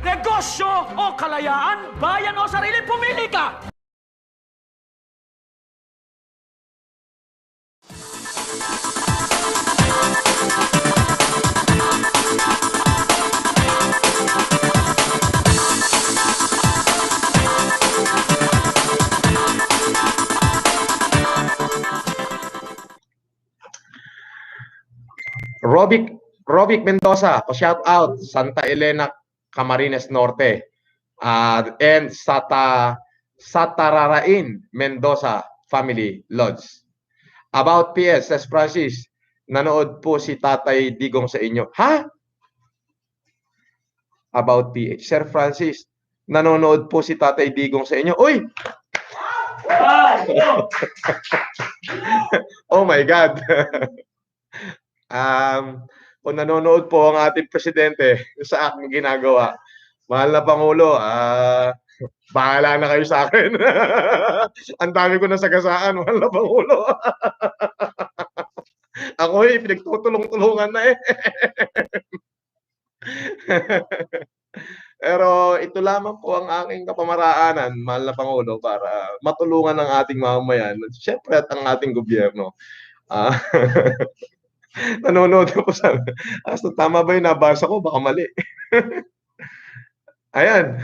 Negosyo o kalayaan, bayan o sarili, pumili ka! Robic Mendoza, shout out Santa Elena, Camarines Norte, and Satararain Mendoza Family Lodge. About PS, says Francis, nanood po si Tatay Digong sa inyo. Ha? About PH. Sir Francis, nanonood po si Tatay Digong sa inyo. Uy! Oh my God. Kung nanonood po ang ating presidente sa aking ginagawa, mahal na Pangulo, bahala na kayo sa akin. Ang dami ko na sagasaan, mahal na Pangulo. Ako pinagtutulong-tulungan na eh. Pero ito lamang po ang aking kapamaraanan, mahal na Pangulo, para matulungan ang ating mamamayan, siyempre at ang ating gobyerno. Nanonood ko po sa tama ba yung nabasa ko? Baka mali. Ayan.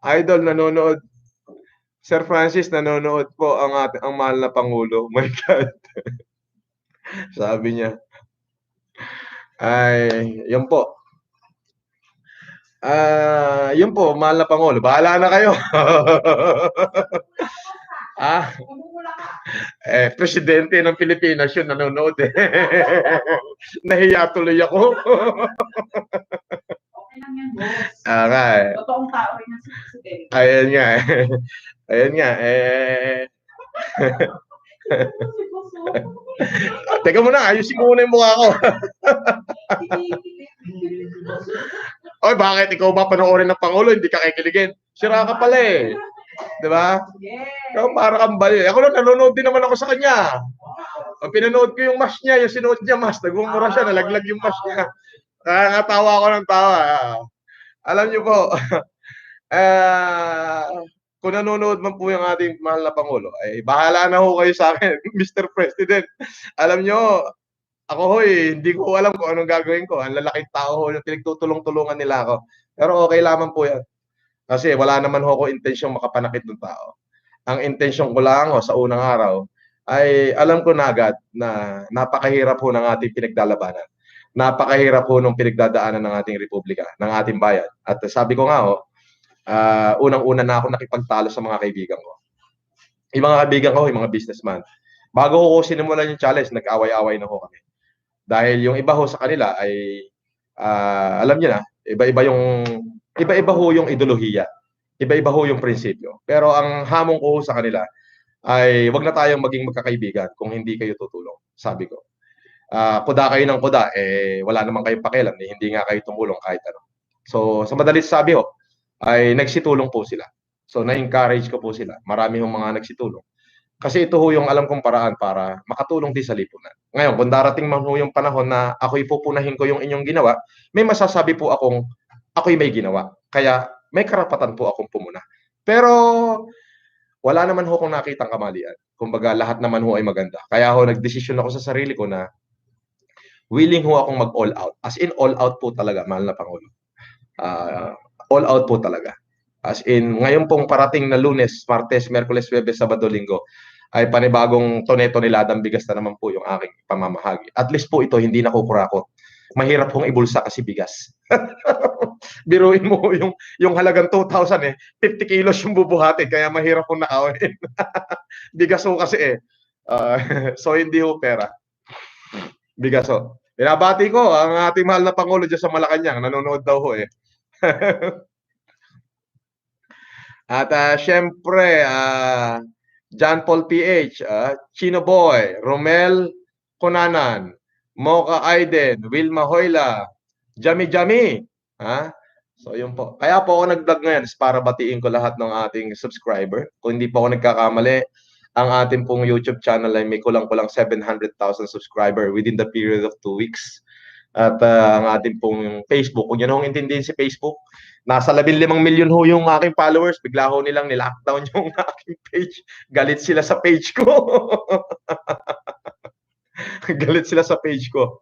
Idol nanonood. Sir Francis, nanonood po ang mahal na Pangulo. My God. Sabi niya. Ay, yun po. Yun po, mahal na Pangulo. Bahala na kayo. Presidente ng Pilipinas yun, nanonood eh. Nahiya tuloy ako. Okay lang yan, boss. Totoong tao rin ang presidente. Ayan nga eh. Ayan nga eh. Teka muna, ayusin ko muna yung mukha ko. Oy, bakit ikaw ba panoorin ng Pangulo, hindi ka kikiligin? Sira ka pala eh. Diba? Ikaw para kang bali. Ako lang, nanonood din naman ako sa kanya. Ang pinanood ko yung mask niya, yung sinuot niya mask, nagmumura siya, nalaglag yung mask niya. Nakakatawa ako ng tawa. Alam niyo po, kung nanonood man po yung ating mahal na Pangulo, ay bahala na ho kayo sa akin, Mr. President. Alam niyo, ako hindi ko alam kung anong gagawin ko. Ang lalaking tao ho, yung pinagtutulong-tulungan nila ako. Pero okay lamang po yan. Kasi wala naman ho ko intensyong makapanakit ng tao. Ang intensyon ko lang ho sa unang araw ay alam ko na agad na napakahirap ho ng ating pinagdalabanan. Napakahirap ho ng pinagdadaanan ng ating republika, ng ating bayan. At sabi ko nga ho, unang-una na ako nakipagtalo sa mga kaibigan ko. Yung mga kaibigan ko, yung mga businessman. Bago ko sinimulan yung challenge, nag-away-away na ho kami. Dahil yung iba ho sa kanila ay, alam niyo na, iba-iba ho yung ideolohiya. Iba-iba ho yung prinsipyo. Pero ang hamon ko ho sa kanila ay wag na tayong maging magkakaibigan kung hindi kayo tutulong, sabi ko. Kuda kayo ng kuda, wala naman kayong pakialam, hindi nga kayo tumulong kahit ano. So, sa madalit sabi ho, ay nagsitulong po sila. So, na-encourage ko po sila. Marami hong mga nagsitulong. Kasi ito ho yung alam kong paraan para makatulong din sa lipunan. Ngayon, kung darating man ho yung panahon na ako'y pupunahin ko yung inyong ginawa, may masasabi po akong ako'y may ginawa. Kaya may karapatan po akong pumuna. Pero wala naman ho akong nakitang kamalian. Kumbaga, lahat naman ho ay maganda. Kaya ho, nagdesisyon ako sa sarili ko na willing ho akong mag-all out. As in, all out po talaga, mahal na Pangulo. All out po talaga. As in, ngayon pong parating na Lunes, Martes, Merkules, Huwebes, Sabado, Linggo, ay panibagong tone-toneladang bigas na naman po yung aking pamamahagi. At least po ito, hindi na kukurakot. Mahirap pong ibulsa kasi bigas. Biruin mo yung halagang 2,000 50 kilos yung bubuhati, kaya mahirap pong nakawin. Bigas ho kasi so hindi ho pera. Bigas ho. Binabati ko ang ating mahal na Pangulo dyan sa Malacanang, nanonood daw ho At syempre, John Paul PH, Chino Boy, Romel Conanan, Mocha Aiden, Wilma Hoyla, Jami Jami. So yun po. Kaya po ako nag-vlog ngayon para batiin ko lahat ng ating subscriber. Kung hindi po ako nagkakamali, ang ating pong YouTube channel ay may kulang-kulang 700,000 subscriber within the period of 2 weeks. At ang ating pong Facebook, kung yun hong intindihin si Facebook, nasa 15 milyon ho yung aking followers, bigla ho nilang nilockdown yung aking page. Galit sila sa page ko. Galit sila sa page ko.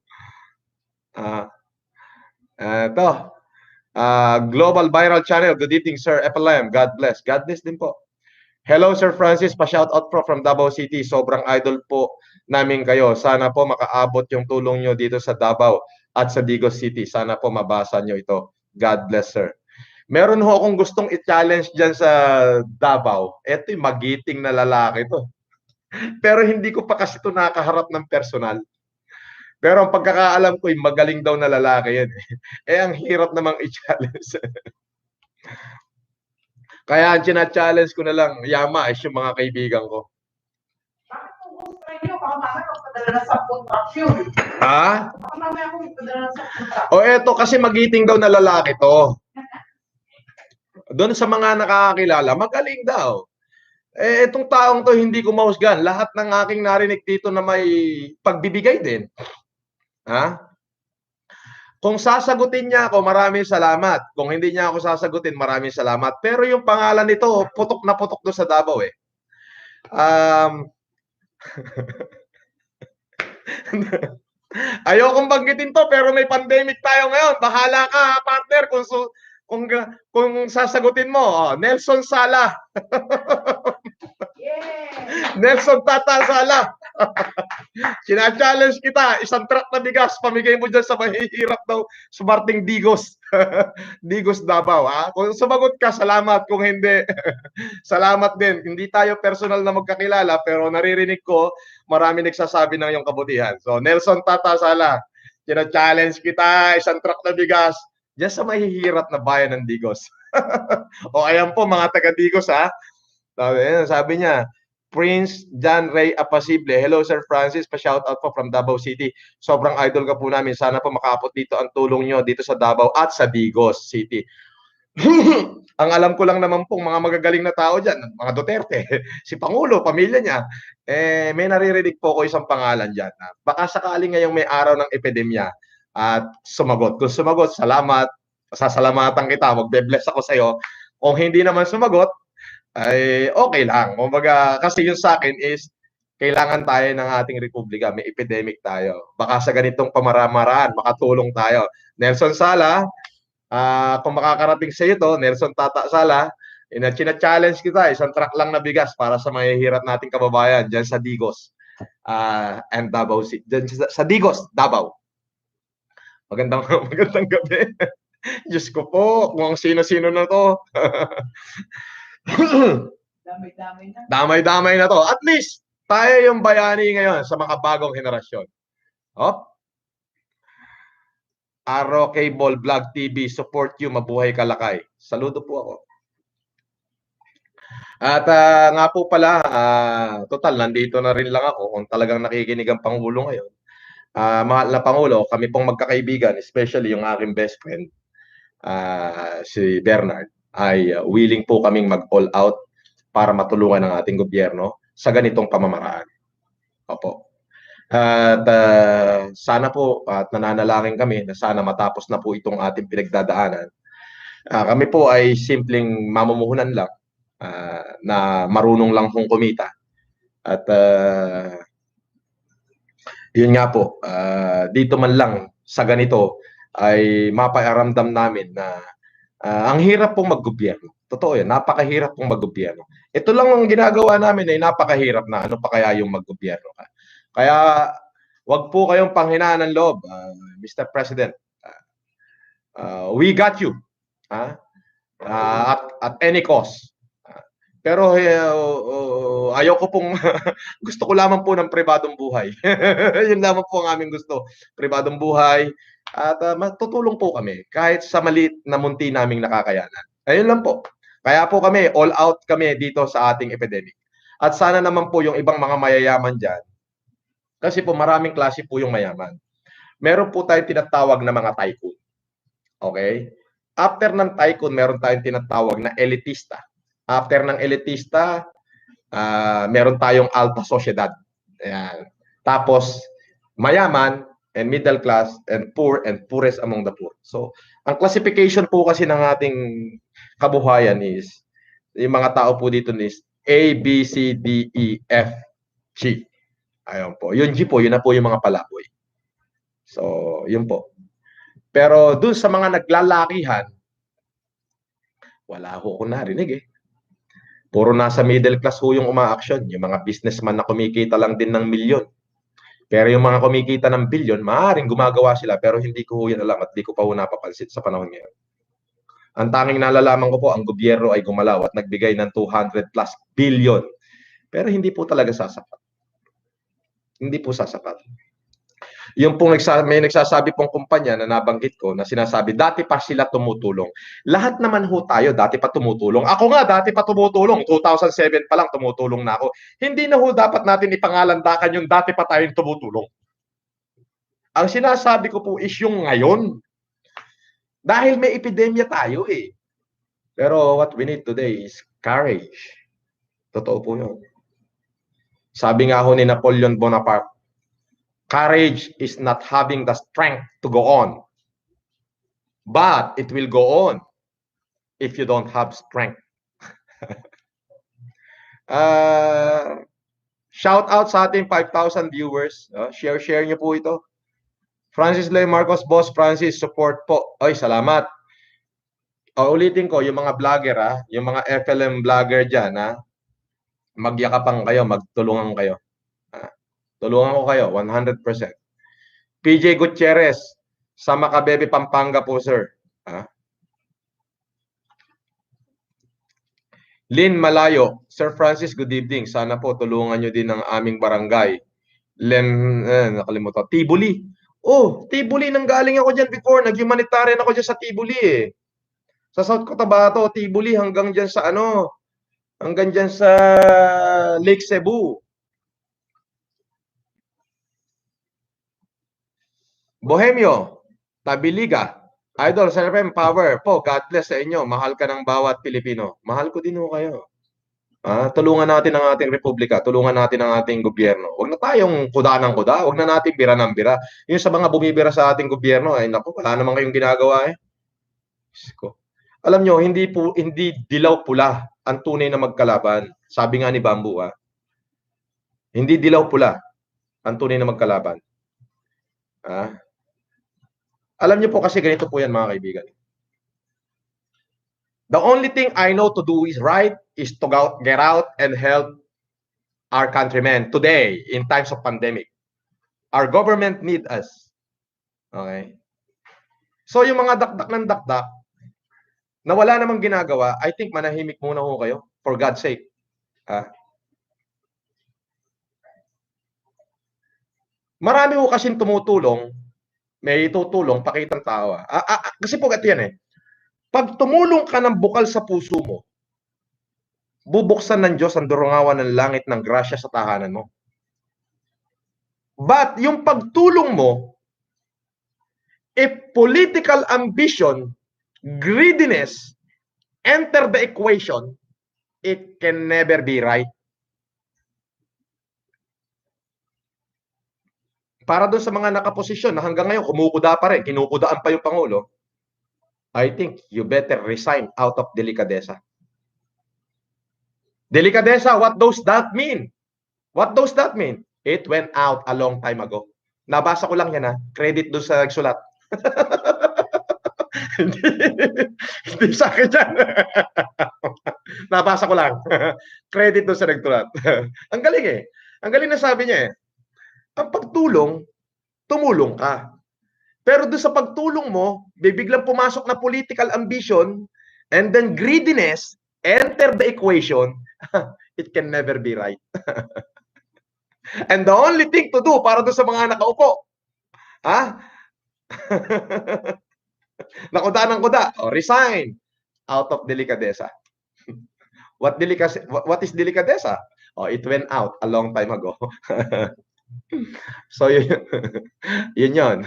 Ito. Global Viral Channel. Good evening, Sir FLM. God bless. God bless din po. Hello, Sir Francis. Pa-shout out po from Davao City. Sobrang idol po namin kayo. Sana po makaabot yung tulong nyo dito sa Davao at sa Digos City. Sana po mabasa nyo ito. God bless, sir. Meron ho akong gustong i-challenge dyan sa Davao. Ito yung magiting na lalaki to. Pero hindi ko pa kasi ito nakaharap ng personal. Pero ang pagkakaalam ko, yung magaling daw na lalaki yan. Ang hirap namang i-challenge. Kaya ang challenge ko na lang, Yama, is yung mga kaibigan ko. Bakit kung gusto nyo, baka mamaya magpadala na 10 trucks yun. Ha? Baka mamaya kung magpadala na 10 trucks. O eto, kasi magiting daw na lalaki to. Doon sa mga nakakakilala, magaling daw. Itong taong to hindi ko mahusgan. Lahat ng aking narinig dito na may pagbibigay din. Ha? Kung sasagutin niya ako, maraming salamat. Kung hindi niya ako sasagutin, maraming salamat. Pero yung pangalan nito, putok na putok doon sa Davao eh. Ayokong banggitin to, pero may pandemic tayo ngayon. Bahala ka, partner, kung sasagutin mo. Nelson Sala. Yeah! Nelson Tata Sala. Sina-challenge kita, isang truck na bigas, pamigay mo dyan sa mahihirap daw, sumarting Digos. Digos Davao. Kung sumagot ka, salamat. Kung hindi, salamat din. Hindi tayo personal na magkakilala, pero naririnig ko, marami nagsasabi ng iyong kabutihan. So, Nelson Tata Sala, sina-challenge kita, isang truck na bigas, dyan sa mahihirap na bayan ng Digos. O, ayan po, mga taga-Digos, ha? Sabi niya, Prince John Ray Apasible. Hello, Sir Francis. Pa-shout out po from Davao City. Sobrang idol ka po namin. Sana po makaabot dito ang tulong nyo dito sa Davao at sa Digos City. Ang alam ko lang naman pong mga magagaling na tao dyan, mga Duterte, si Pangulo, pamilya niya, may naririnig po ko isang pangalan dyan. Baka sakaling ngayong may araw ng epidemya at sumagot. Kung sumagot, salamat. Sasalamatan kita. Magbe-bless ako sa iyo. Kung hindi naman sumagot, ay okay lang. Kumbaga, kasi yung sa akin is, kailangan tayo ng ating republika. May epidemic tayo. Baka sa ganitong pamaramaraan, makatulong tayo. Nelson Sala, kung makakarating sa iyo to, Nelson Tata Sala, china-challenge kita, isang truck lang na bigas para sa mahihirap nating kababayan dyan sa Digos and Davao City. Dyan sa Digos, Davao. Magandang gabi. Diyos ko po, kung sino-sino na to. Damay-damay na. Damay-damay na to. At least, tayo yung bayani ngayon sa mga bagong henerasyon. Aro Cable Vlog TV, support you, mabuhay kalakay. Saludo po ako. At nga po pala, total, nandito na rin lang ako kung talagang nakikinig ang Pangulo ngayon. Mahal na Pangulo, kami pong magkakaibigan, especially yung aking best friend, si Bernard, ay willing po kaming mag-all out para matulungan ng ating gobyerno sa ganitong pamamaraan. Opo. At sana po at nananalangin kami na sana matapos na po itong ating pinagdadaanan. Kami po ay simpleng mamumuhunan lang na marunong lang pong kumita. At yun nga po, dito man lang sa ganito ay mapairamdam namin na ang hirap pong maggobyerno. Totoo yan, napakahirap pong maggobyerno. Ito lang ang ginagawa namin ay napakahirap na. Ano pa kaya yung maggobyerno ka? Kaya wag po kayong panghinaan ng loob, Mr. President. We got you. At any cost. Pero ayoko pong gusto ko lamang po ng pribadong buhay. Yun lamang po ang aming gusto. Pribadong buhay. At matutulong po kami kahit sa maliit na munti naming nakakayanan. Ayun lang po. Kaya po kami, all out kami dito sa ating epidemic. At sana naman po yung ibang mga mayayaman dyan, kasi po maraming klase po yung mayaman. Meron po tayong tinatawag na mga tycoon. Okay? After ng tycoon, meron tayong tinatawag na elitista. After ng elitista, meron tayong alta sociedad. Ayan. Tapos, mayaman, and middle class, and poorest among the poor. So, ang classification po kasi ng ating kabuhayan is, yung mga tao po dito is A, B, C, D, E, F, G. Ayun po. Yung G po, yun na po yung mga palaboy. So, yun po. Pero dun sa mga naglalakihan, wala ho ko narinig eh. Puro nasa middle class ho yung umaaksyon. Yung mga businessman na kumikita lang din ng milyon. Pero yung mga kumikita ng bilyon, maaaring gumagawa sila pero hindi ko yan alam at hindi ko pa napapansin sa panahon ngayon. Ang tanging nalalaman ko po, ang gobyerno ay gumalaw at nagbigay ng 200 plus billion. Pero hindi po talaga sasapat. Hindi po sasapat. Yung pong may nagsasabi pong kumpanya na nabanggit ko na sinasabi, dati pa sila tumutulong. Lahat naman ho tayo, dati pa tumutulong. Ako nga, dati pa tumutulong. 2007 pa lang tumutulong na ako. Hindi na ho dapat natin ipangalandakan yung dati pa tayong tumutulong. Ang sinasabi ko po is yung ngayon. Dahil may epidemya tayo eh. Pero what we need today is courage. Totoo po yun. Sabi nga ho ni Napoleon Bonaparte, courage is not having the strength to go on. But it will go on if you don't have strength. Shout out sa ating 5,000 viewers. Share nyo po ito. Francis Lay Marcos, Boss Francis, support po. Oy, salamat. Ulitin ko, yung mga vlogger, yung mga FLM vlogger dyan, magyakapan kayo, magtulungan kayo. Tulungan ko kayo, 100%. PJ Gutierrez, sa Macabebe, Pampanga po, sir. Lynn Malayo, Sir Francis, good evening. Sana po tulungan nyo din ng aming barangay. Nakalimutan. Tibuli. Oh, Tibuli, nanggaling ako dyan before. Nag-humanitarian ako dyan sa Tibuli eh. Sa South Cotabato, Tibuli, hanggang dyan sa hanggang dyan sa Lake Cebu. Bohemio, Tabiliga, Idol, Sir FM, Power po, God bless sa inyo. Mahal ka ng bawat Pilipino. Mahal ko din ho kayo. Tulungan natin ang ating republika, tulungan natin ang ating gobyerno. Huwag na tayong kuda ng kuda, huwag na natin bira ng bira. Yung sa mga bumibira sa ating gobyerno, ay naku, wala naman kayong ginagawa eh. Alam nyo, hindi dilaw pula ang tunay na magkalaban. Sabi nga ni Bamboo, hindi dilaw pula ang tunay na magkalaban. Alam niyo po kasi ganito po yan mga kaibigan. The only thing I know to do is right is to get out and help our countrymen today in times of pandemic. Our government need us. Okay? So yung mga dakdak ng dakdak na wala namang ginagawa, I think manahimik muna ho kayo for God's sake. Marami ho kasing tumutulong, may tutulong, pakitang tao. Kasi po ito yan eh. Pag tumulong ka ng bukal sa puso mo, bubuksan ng Diyos ang durungawan ng langit ng grasya sa tahanan mo. But yung pagtulong mo, if political ambition, greediness, enter the equation, it can never be right. Para doon sa mga nakaposisyon na hanggang ngayon kumukuda pa rin, kinukudaan pa yung Pangulo, I think you better resign out of delikadesa. Delikadesa, what does that mean? What does that mean? It went out a long time ago. Nabasa ko lang yan Credit doon sa nagsulat. Hindi sa akin yan. Nabasa ko lang. Credit doon sa nagsulat. Ang galing eh. Ang galing na sabi niya eh. Ang pagtulong, tumulong ka. Pero doon sa pagtulong mo, biglang pumasok na political ambition and then greediness enter the equation, it can never be right. And the only thing to do para doon sa mga nakaupo, nakuda ng kuda, resign out of delikadesa. What is delikadesa? It went out a long time ago. So yun.